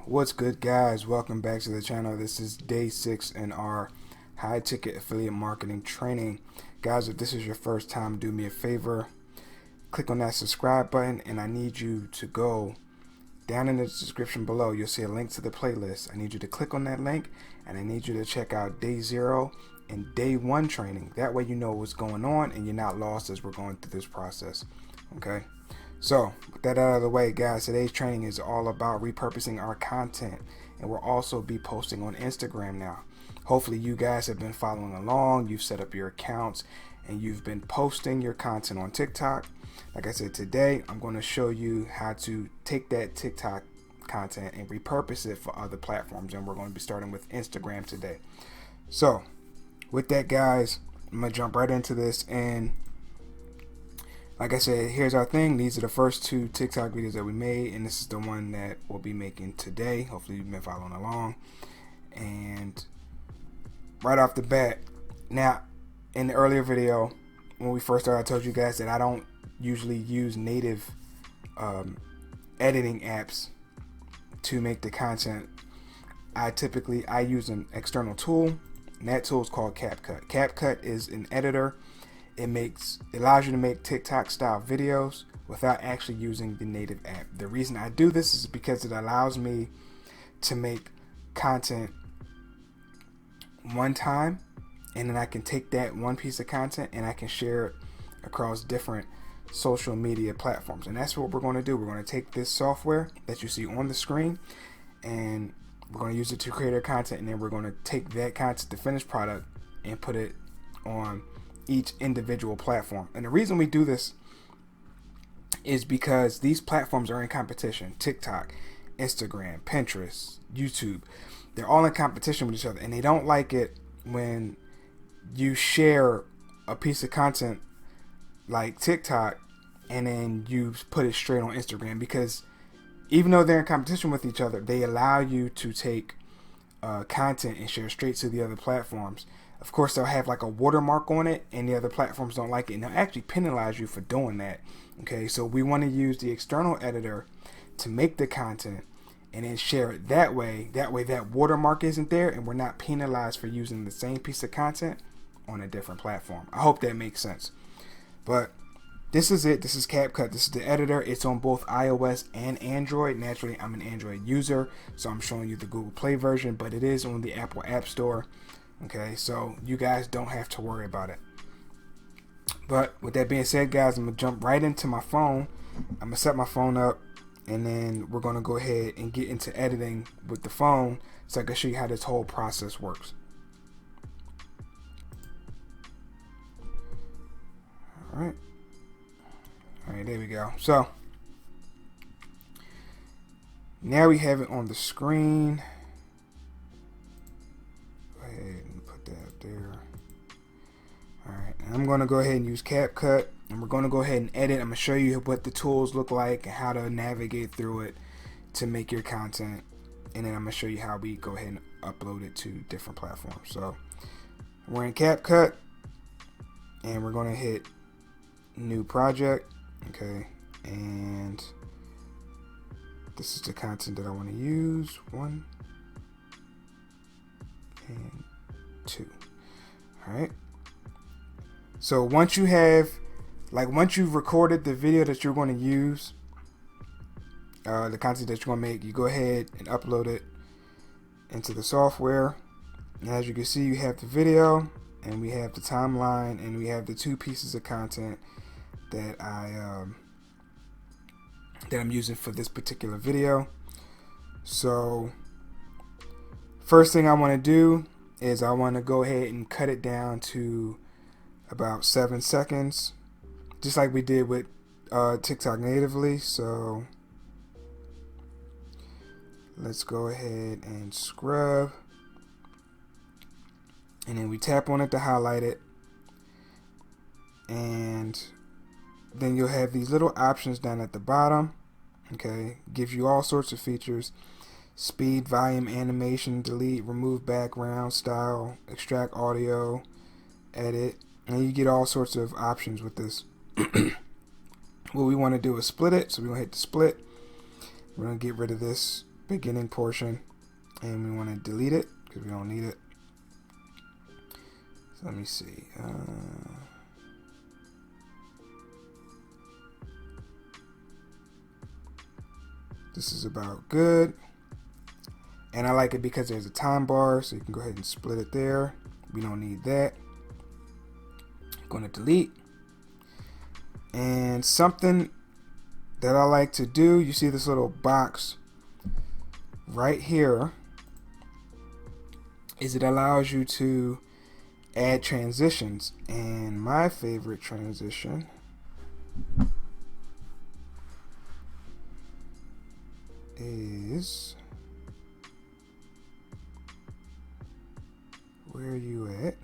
What's good, guys? Welcome back to the channel. This is day 6 in our high ticket affiliate marketing training. Guys, if this is your first time, do me a favor, click on that subscribe button, and I need you to go down in the description below. You'll see a link to the playlist. I need you to click on that link, and I need you to check out day 0 and day 1 training. That way you know what's going on and you're not lost as we're going through this process. Okay, so with that out of the way, guys, today's training is all about repurposing our content, and we'll also be posting on Instagram now. Hopefully you guys have been following along, you've set up your accounts, and you've been posting your content on TikTok. Like I said, today I'm going to show you how to take that TikTok content and repurpose it for other platforms, and we're going to be starting with Instagram today. So with that, guys, I'm going to jump right into this. And like I said, here's our thing. These are the first 2 TikTok videos that we made, and this is the one that we'll be making today. Hopefully you've been following along. And right off the bat, now in the earlier video when we first started, I told you guys that I don't usually use native editing apps to make the content. I use an external tool, and that tool is called CapCut. CapCut is an editor. It allows you to make TikTok style videos without actually using the native app. The reason I do this is because it allows me to make content one time, and then I can take that one piece of content and I can share it across different social media platforms. And that's what we're going to do. We're going to take this software that you see on the screen, and we're going to use it to create our content, and then we're going to take that content, the finished product, and put it on each individual platform. And the reason we do this is because these platforms are in competition. TikTok, Instagram, Pinterest, YouTube, they're all in competition with each other, and they don't like it when you share a piece of content like TikTok and then you put it straight on Instagram, because even though they're in competition with each other, they allow you to take content and share straight to the other platforms. Of course, they'll have like a watermark on it, and the other platforms don't like it, and they'll actually penalize you for doing that. Okay, so we want to use the external editor to make the content and then share it that way. That way that watermark isn't there, and we're not penalized for using the same piece of content on a different platform. I hope that makes sense. But this is it. This is CapCut. This is the editor. It's on both iOS and Android. Naturally, I'm an Android user, so I'm showing you the Google Play version, but it is on the Apple App Store. Okay, so you guys don't have to worry about it. But with that being said, guys, I'm going to jump right into my phone. I'm going to set my phone up, and then we're going to go ahead and get into editing with the phone so I can show you how this whole process works. Alright, there we go. So now we have it on the screen. Go ahead and put that up there. Alright, I'm going to go ahead and use CapCut, and we're going to go ahead and edit. I'm going to show you what the tools look like and how to navigate through it to make your content, and then I'm going to show you how we go ahead and upload it to different platforms. So we're in CapCut, and we're going to hit new project. Okay, and this is the content that I want to use. 1 and 2. All right, so once you've recorded the video that you're going to use, the content that you're going to make, you go ahead and upload it into the software. And as you can see, you have the video, and we have the timeline, and we have the 2 pieces of content that I'm using for this particular video. So first thing I want to do is I want to go ahead and cut it down to about 7 seconds, just like we did with TikTok natively. So let's go ahead and scrub, and then we tap on it to highlight it, and then you'll have these little options down at the bottom. Okay, gives you all sorts of features: speed, volume, animation, delete, remove background, style, extract audio, edit, and you get all sorts of options with this. What we want to do is split it, so we're going to hit the split. We're going to get rid of this beginning portion, and we want to delete it because we don't need it. So let me see. This is about good. And I like it because there's a time bar, so you can go ahead and split it there. We don't need that. I'm going to delete. And something that I like to do, you see this little box right here, is it allows you to add transitions. And my favorite transition is, where are you at?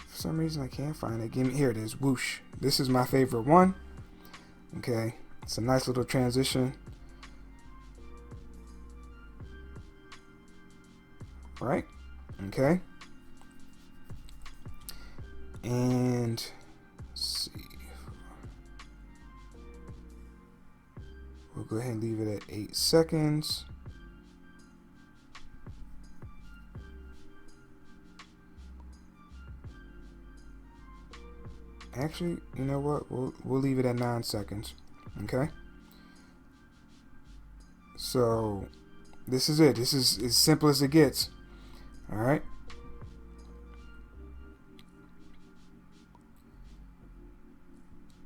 For some reason I can't find it. Here it is, whoosh. This is my favorite one. Okay, it's a nice little transition. Right? Okay. And let's see. We'll go ahead and leave it at 8 seconds. Actually, you know what? We'll leave it at 9 seconds. Okay. So this is it. This is as simple as it gets. All right.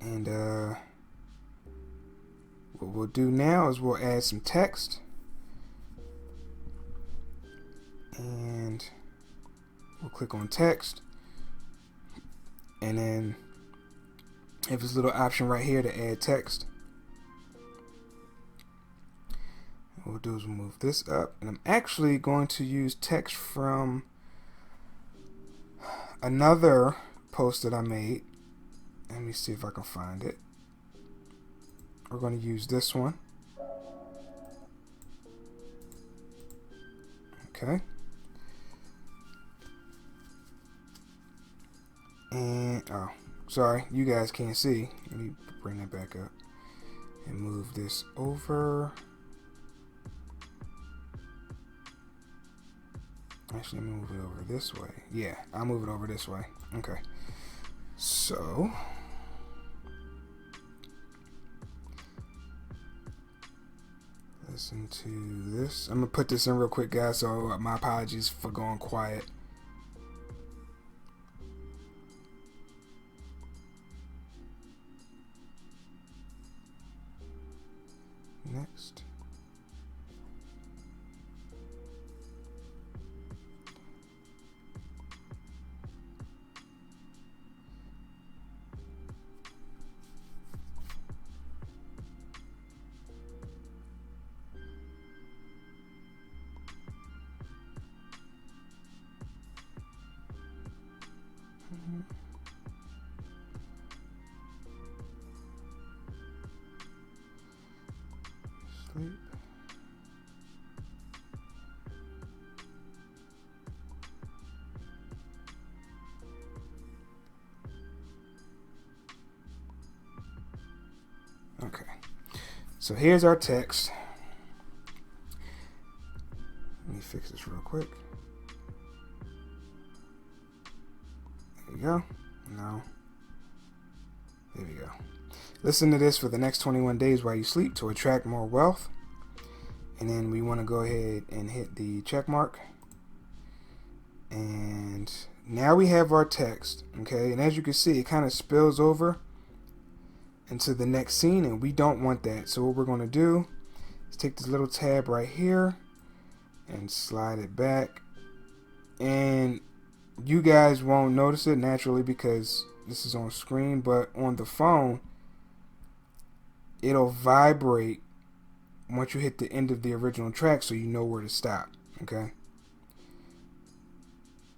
And what we'll do now is we'll add some text, and we'll click on text, and then have this little option right here to add text. What we'll do is we'll move this up, and I'm actually going to use text from another post that I made. Let me see if I can find it. We're going to use this one. Okay. And, oh, sorry, you guys can't see. Let me bring that back up and move this over. Actually, let me move it over this way. Yeah, I'll move it over this way. Okay. So, listen to this. I'm going to put this in real quick, guys, so my apologies for going quiet. Next. Sleep. Okay, so here's our text. Let me fix this real quick. There you go. No. There we go. Listen to this for the next 21 days while you sleep to attract more wealth. And then we want to go ahead and hit the check mark. And now we have our text. Okay, and as you can see, it kind of spills over into the next scene, and we don't want that. So what we're going to do is take this little tab right here and slide it back. And you guys won't notice it naturally because this is on screen, but on the phone it'll vibrate once you hit the end of the original track, so you know where to stop. Okay,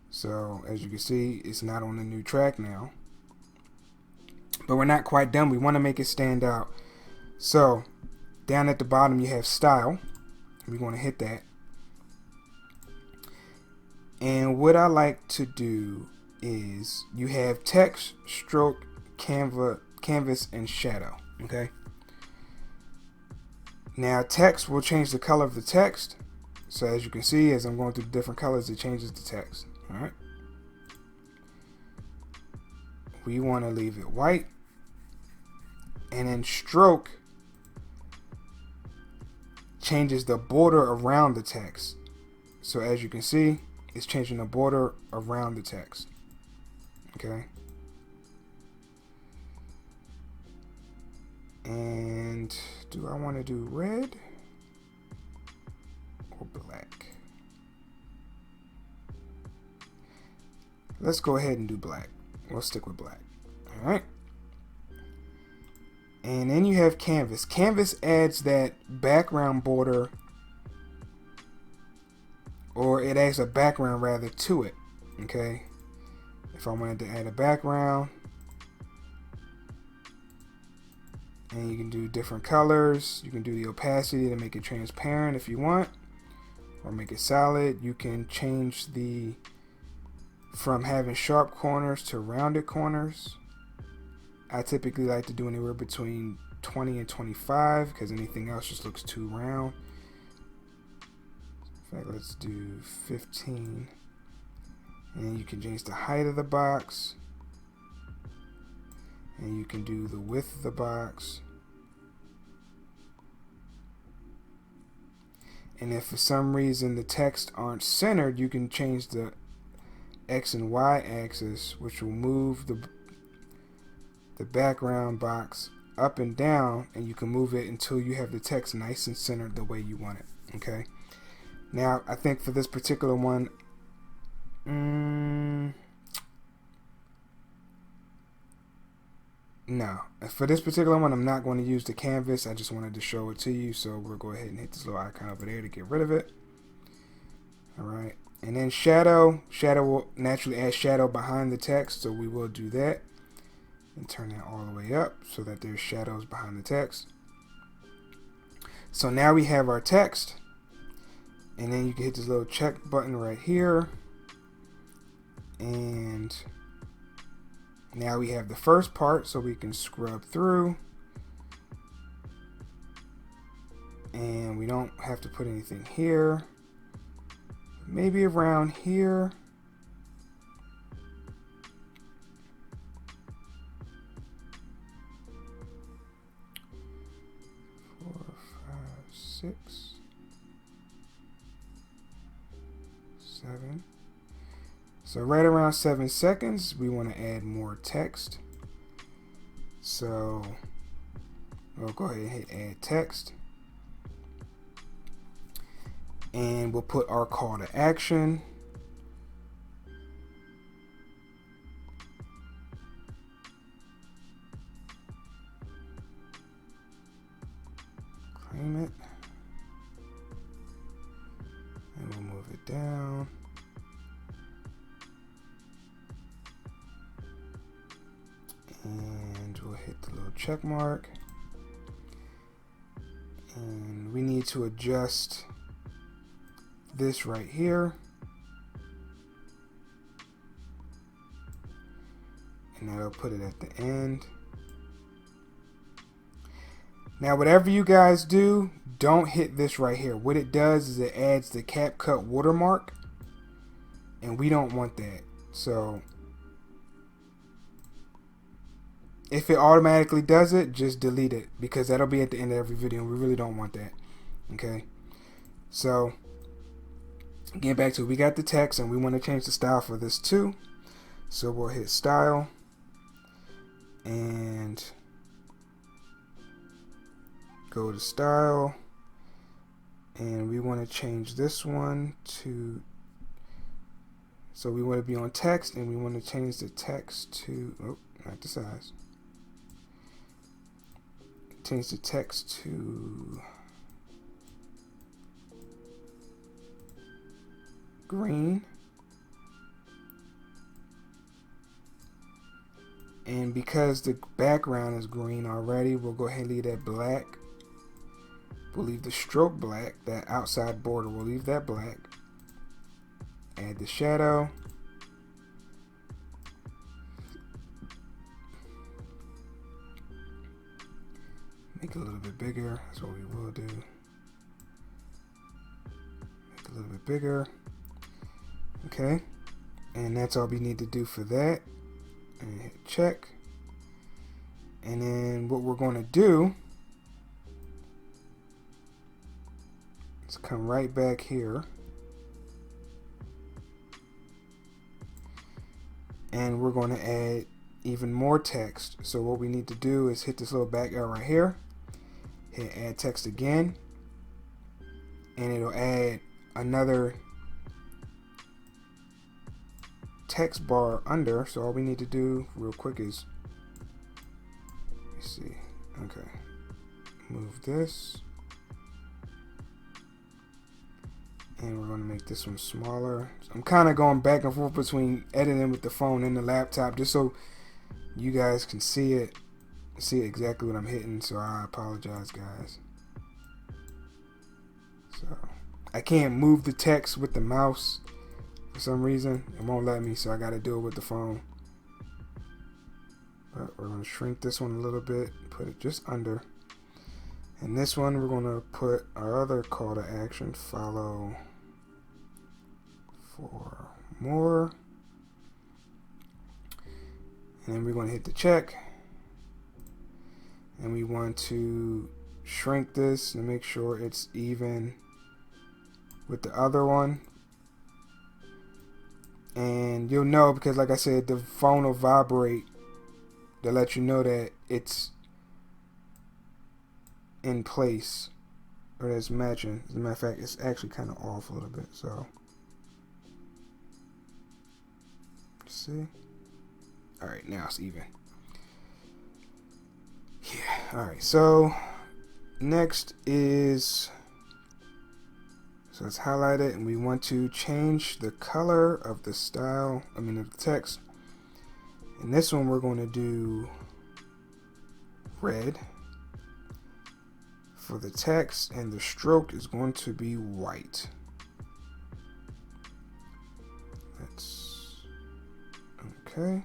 so as you can see, it's not on the new track now, but we're not quite done. We want to make it stand out. So down at the bottom you have style. We want to hit that. And what I like to do is you have text, stroke, canvas, and shadow. Okay. Now text will change the color of the text. So as you can see, as I'm going through different colors, it changes the text. All right. We want to leave it white. And then stroke changes the border around the text. So as you can see, it's changing the border around the text. Okay. And do I want to do red or black? Let's go ahead and do black. We'll stick with black. All right. And then you have canvas. Canvas adds that background border, or it adds a background rather to it. Okay. If I wanted to add a background, and you can do different colors. You can do the opacity to make it transparent if you want, or make it solid. You can change the from having sharp corners to rounded corners. I typically like to do anywhere between 20 and 25 because anything else just looks too round. In fact, let's do 15. And you can change the height of the box. And you can do the width of the box. And if for some reason the text aren't centered, you can change the X and Y axis, which will move the background box up and down, and you can move it until you have the text nice and centered the way you want it. Okay. Now, I think for this particular one, no. For this particular one, I'm not going to use the canvas. I just wanted to show it to you, so we'll go ahead and hit this little icon over there to get rid of it. All right. And then shadow. Shadow will naturally add shadow behind the text, so we will do that. And turn that all the way up so that there's shadows behind the text. So now we have our text. And then you can hit this little check button right here. And now we have the first part, so we can scrub through. And we don't have to put anything here. Maybe around here. Six, 7. So right around 7 seconds, we want to add more text. So we'll go ahead and hit add text. And we'll put our call to action. Claim it. And we'll move it down. And we'll hit the little check mark. And we need to adjust this right here. And that'll put it at the end. Now, whatever you guys do, don't hit this right here. What it does is it adds the CapCut watermark, and we don't want that. So if it automatically does it, just delete it, because that'll be at the end of every video, and we really don't want that. Okay, so getting back to it, we got the text, and we want to change the style for this too. So we'll hit style, and go to style, and we want to change this one to, so we want to be on text, and we want to change the text to, oh, not the size, change the text to green. And because the background is green already, we'll go ahead and leave that black. We'll leave the stroke black, that outside border, we'll leave that black. Add the shadow. Make it a little bit bigger. That's what we will do. Make it a little bit bigger. Okay. And that's all we need to do for that. And hit check. And then what we're going to do is come right back here. And we're going to add even more text. So what we need to do is hit this little back arrow right here. Hit add text again. And it'll add another text bar under. So all we need to do real quick is, let's see, okay, move this, and we're going to make this one smaller. I'm kind of going back and forth between editing with the phone and the laptop just so you guys can see exactly what I'm hitting. So I apologize, guys. So I can't move the text with the mouse for some reason. It won't let me, so I got to do it with the phone. But we're going to shrink this one a little bit, put it just under. And this one we're going to put our other call to action, follow for more. And then we're going to hit the check. And we want to shrink this and make sure it's even with the other one. And you'll know because, like I said, the phone will vibrate to let you know that it's in place or that it's matching. As a matter of fact, it's actually kind of off a little bit. So, see? Alright, now it's even. Yeah, alright, so next is, so it's highlighted and we want to change the color of the style, of the text. And this one we're going to do red for the text, and the stroke is going to be white. That's okay.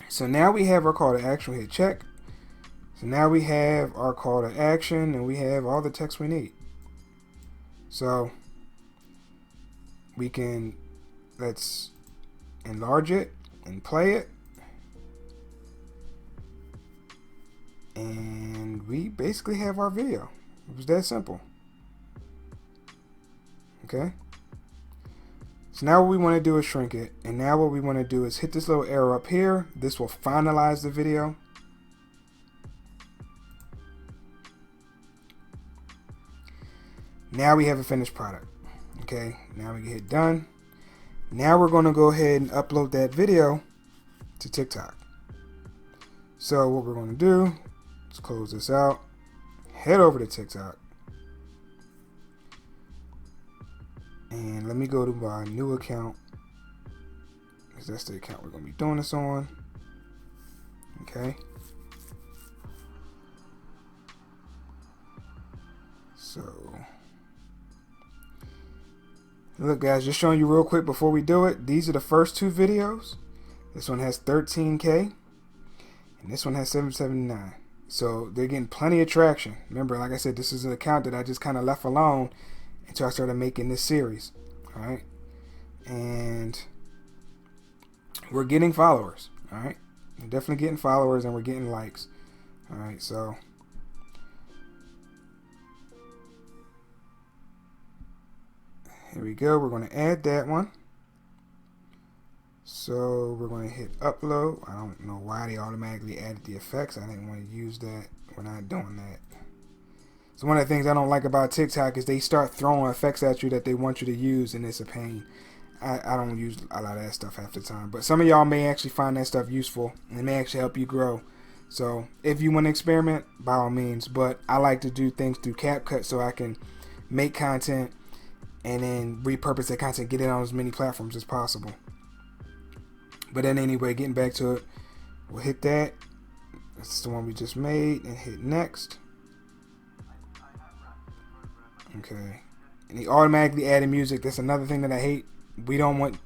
So now we have our call to action. We hit check. So now we have our call to action and we have all the text we need. So we can, let's enlarge it and play it. And we basically have our video. It was that simple. Okay. So now what we want to do is shrink it. And now what we want to do is hit this little arrow up here. This will finalize the video. Now we have a finished product. Okay, now we can hit done. Now we're going to go ahead and upload that video to TikTok. So what we're going to do, let's close this out. Head over to TikTok. And let me go to my new account, because that's the account we're going to be doing this on. Okay. So, look guys, just showing you real quick before we do it. These are the first two videos. This one has 13K. And this one has 779. So they're getting plenty of traction. Remember, like I said, this is an account that I just kind of left alone until I started making this series. Alright. And we're getting followers. Alright. We're definitely getting followers and we're getting likes. Alright, so here we go. We're going to add that one. So we're going to hit upload. I don't know why they automatically added the effects. I didn't want to use that. We're not doing that. So one of the things I don't like about TikTok is they start throwing effects at you that they want you to use, and it's a pain. I don't use a lot of that stuff half the time. But some of y'all may actually find that stuff useful, and it may actually help you grow. So if you want to experiment, by all means. But I like to do things through CapCut so I can make content and then repurpose that content, get it on as many platforms as possible. But then anyway, getting back to it, we'll hit that. That's the one we just made, and hit next. Okay. And he automatically added music. That's another thing that I hate. We don't want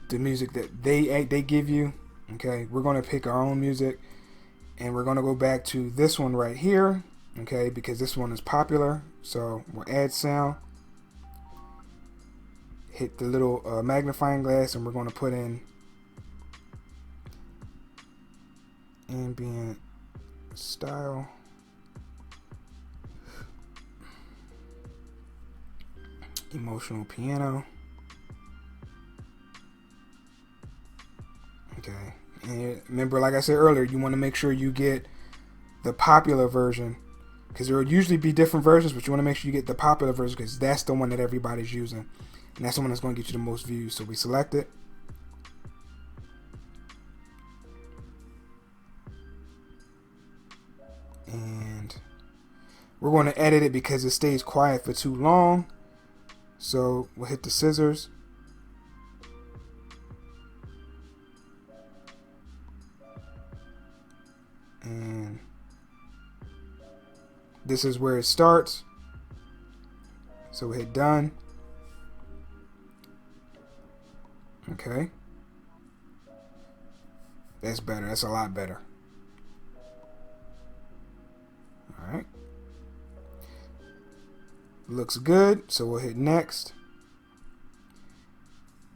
the music that they give you. Okay, we're going to pick our own music, and we're going to go back to this one right here. Okay, because this one is popular. So we'll add sound, hit the little magnifying glass, and we're going to put in ambient style. Emotional piano. Okay, and remember, like I said earlier, you want to make sure you get the popular version, because there will usually be different versions, but you want to make sure you get the popular version because that's the one that everybody's using, and that's the one that's going to get you the most views. So we select it, and we're going to edit it because it stays quiet for too long. So we'll hit the scissors, and this is where it starts. So we'll hit done. Okay, that's better. That's a lot better. All right, looks good. So we'll hit next,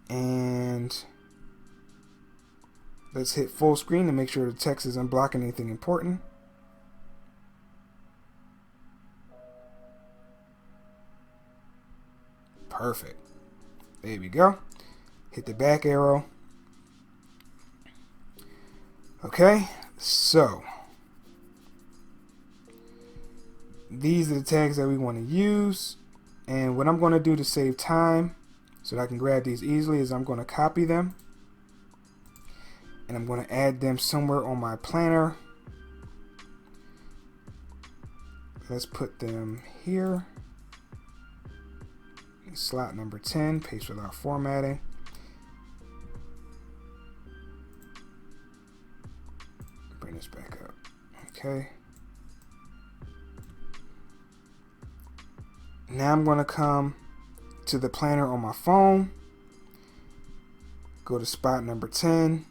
and let's hit full screen to make sure the text isn't blocking anything important. Perfect. There we go. Hit the back arrow. Okay, so these are the tags that we want to use, and what I'm going to do to save time so that I can grab these easily is I'm going to copy them, and I'm going to add them somewhere on my planner. Let's put them here. Slot number 10, paste without formatting. Bring this back up. Okay. Now I'm going to come to the planner on my phone. Go to spot number 10.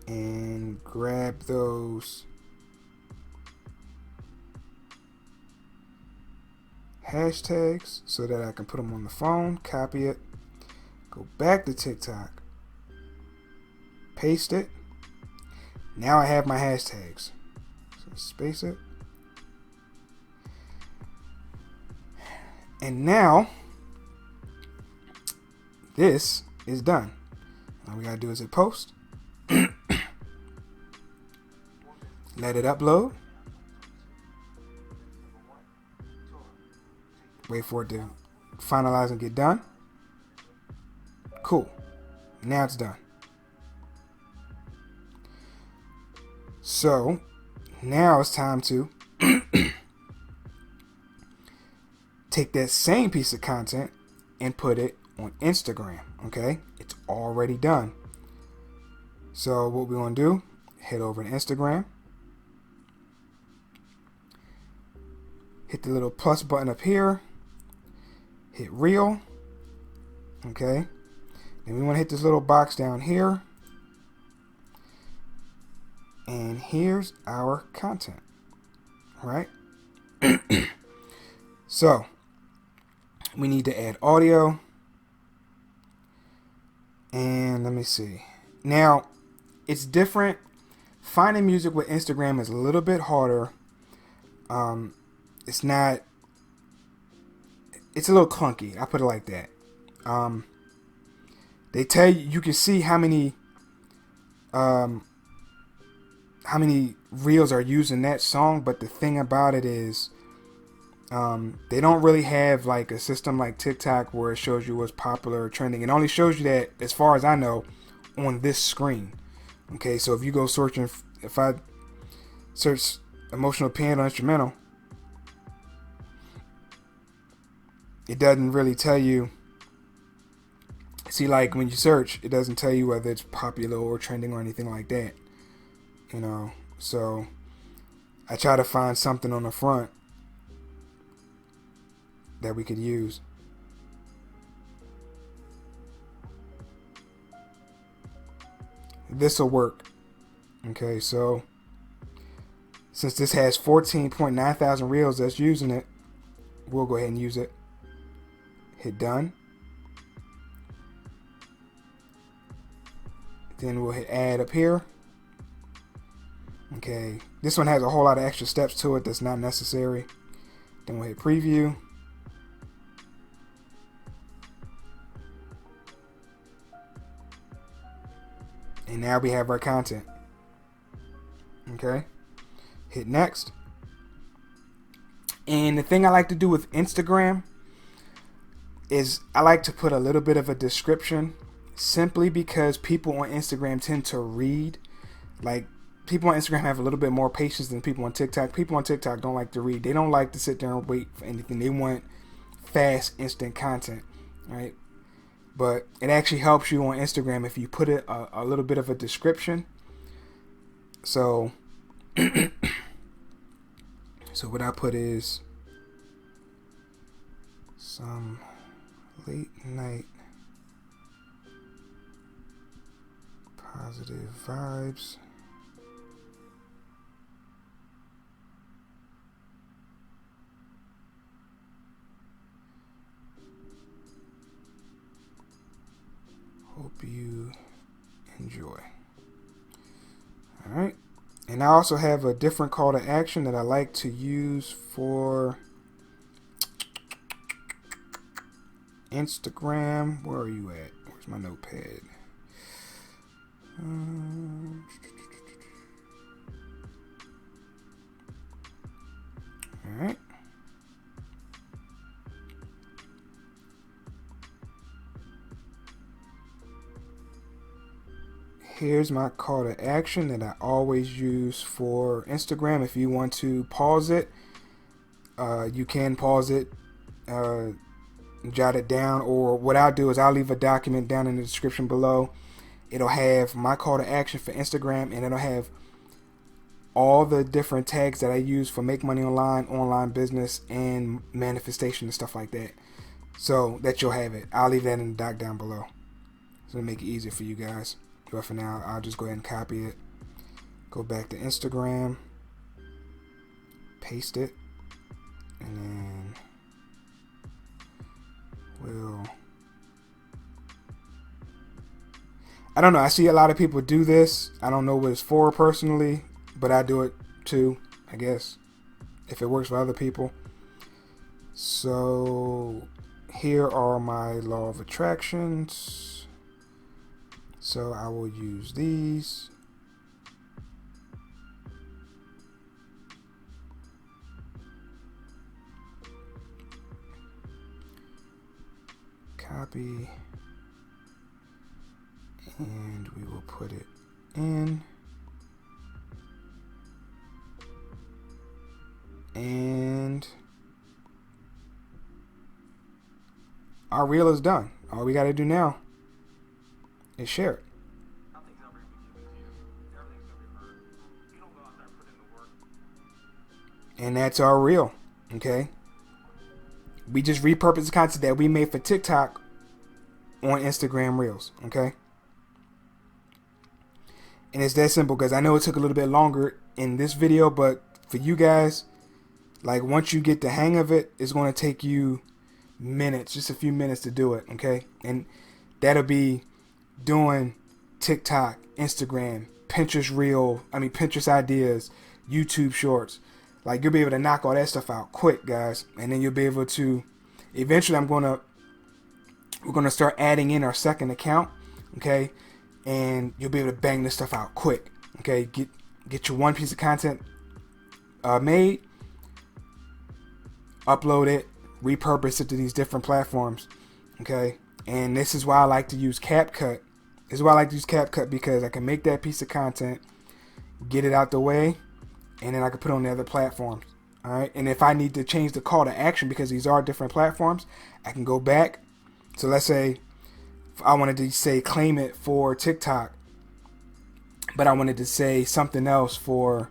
And grab those hashtags so that I can put them on the phone, copy it, go back to TikTok, paste it. Now I have my hashtags. So space it. And now this is done. All we gotta do is hit post. Let it upload. Wait for it to finalize and get done. Cool. Now it's done. So now it's time to take that same piece of content and put it on Instagram. Okay, it's already done. So what we want to do, head over to Instagram, hit the little plus button up here, hit reel. Okay, and we want to hit this little box down here, and here's our content. All right. So we need to add audio, and let me see. Now it's different. Finding music with Instagram is a little bit harder. It's not. It's a little clunky. I put it like that. They tell you you can see how many reels are used in that song, but the thing about it is, they don't really have like a system like TikTok where it shows you what's popular or trending. It only shows you that, as far as I know, on this screen. Okay, so if you go searching, if I search emotional piano instrumental, it doesn't really tell you. See, like when you search, it doesn't tell you whether it's popular or trending or anything like that. You know, so I try to find something on the front that we could use. this will work. Okay, so since this has 14.9 thousand reels that's using it, we'll go ahead and use it. Hit done. Then we'll hit add up here. Okay, this one has a whole lot of extra steps to it that's not necessary. Then we'll hit preview. And now we have our content. Okay, hit next. And the thing I like to do with Instagram is I like to put a little bit of a description, simply because people on Instagram tend to read. Like, people on Instagram have a little bit more patience than people on TikTok. People on TikTok don't like to read. They don't like to sit there and wait for anything. They want fast, instant content, right? But it actually helps you on Instagram if you put it a little bit of a description. So, so what I put is some late night positive vibes. Hope you enjoy. Alright. And I also have a different call to action that I like to use for Instagram. Where are you at? Where's my notepad? Alright. Here's my call to action that I always use for Instagram. If you want to pause it, you can pause it, jot it down, or what I'll do is I'll leave a document down in the description below. It'll have my call to action for Instagram, and it'll have all the different tags that I use for Make Money Online, online business, and manifestation and stuff like that. So that you'll have it. I'll leave that in the doc down below, so to make it easier for you guys. But for now, I'll just go ahead and copy it. Go back to Instagram, paste it, and then we'll... I don't know. I see a lot of people do this. I don't know what it's for personally, but I do it too, I guess, if it works for other people. So here are my law of attractions. So I will use these. Copy. And we will put it in. And our reel is done. All we got to do now is share it. And that's our reel. Okay. We just repurposed the content that we made for TikTok on Instagram Reels. Okay. And it's that simple, because I know it took a little bit longer in this video, but for you guys, like, once you get the hang of it, it's going to take you minutes, just a few minutes to do it. Okay. And that'll be doing TikTok, Instagram, Pinterest Pinterest ideas, YouTube shorts. Like, you'll be able to knock all that stuff out quick, guys. And then you'll be able to, eventually we're going to start adding in our second account. Okay. And you'll be able to bang this stuff out quick. Okay. Get your one piece of content made, upload it, repurpose it to these different platforms. Okay. And this is why I like to use CapCut. This is why I like to use CapCut, because I can make that piece of content, get it out the way, and then I can put it on the other platforms. All right. And if I need to change the call to action, because these are different platforms, I can go back. So let's say I wanted to say claim it for TikTok, but I wanted to say something else for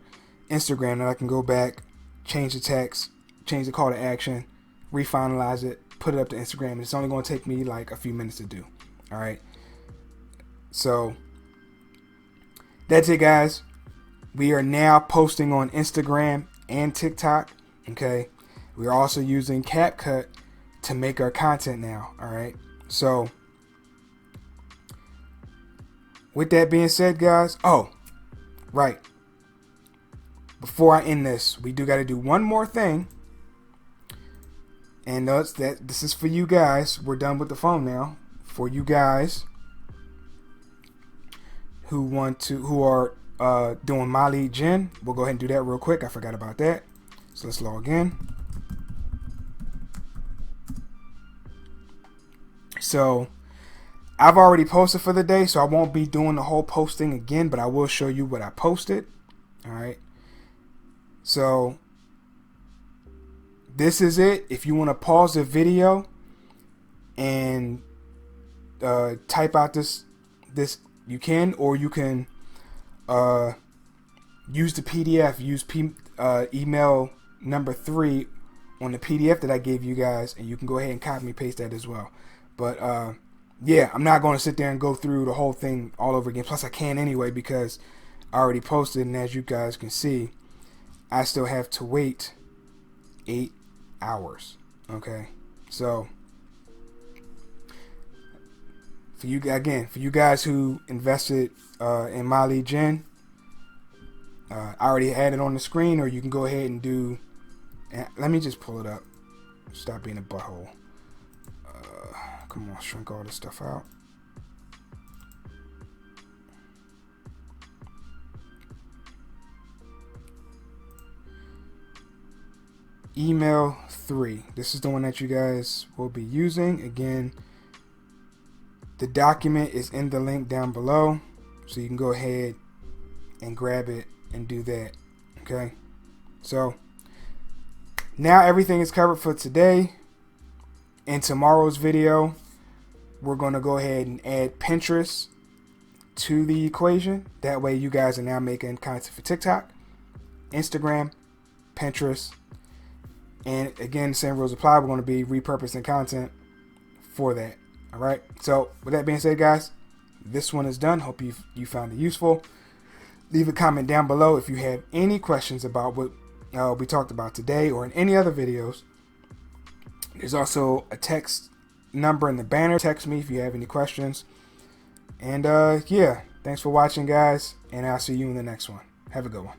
Instagram, and I can go back, change the text, change the call to action, refinalize it, put it up to Instagram, and it's only going to take me like a few minutes to do. All right. So That's it, guys. We are now posting on Instagram and TikTok. Okay. We are also using CapCut to make our content now. All right. So with that being said, guys. Oh, right. Before I end this, we do got to do one more thing. And notice that this is for you guys. We're done with the phone now. For you guys who are doing My Lead Gen, we'll go ahead and do that real quick. I forgot about that. So let's log in. So I've already posted for the day, so I won't be doing the whole posting again, but I will show you what I posted. All right. So this is it. If you want to pause the video and type out this you can, or you can use the PDF. Use email number 3 on the PDF that I gave you guys, and you can go ahead and copy and paste that as well. But yeah, I'm not going to sit there and go through the whole thing all over again. Plus, I can anyway because I already posted, and as you guys can see, I still have to wait 8 hours. Okay, so for you guys who invested in My Lead Gen, I already had it on the screen, or you can go ahead and do. Let me just pull it up. Stop being a butthole. Come on, shrink all this stuff out. Email 3. This is the one that you guys will be using. Again, the document is in the link down below, so you can go ahead and grab it and do that. Okay, so now everything is covered for today. In tomorrow's video, we're going to go ahead and add Pinterest to the equation. That way you guys are now making content for TikTok, Instagram, Pinterest, and again, the same rules apply. We're going to be repurposing content for that. All right. So with that being said, guys, this one is done. Hope you found it useful. Leave a comment down below if you have any questions about what we talked about today or in any other videos. There's also a text number in the banner. Text me if you have any questions. And yeah, thanks for watching, guys, and I'll see you in the next one. Have a good one.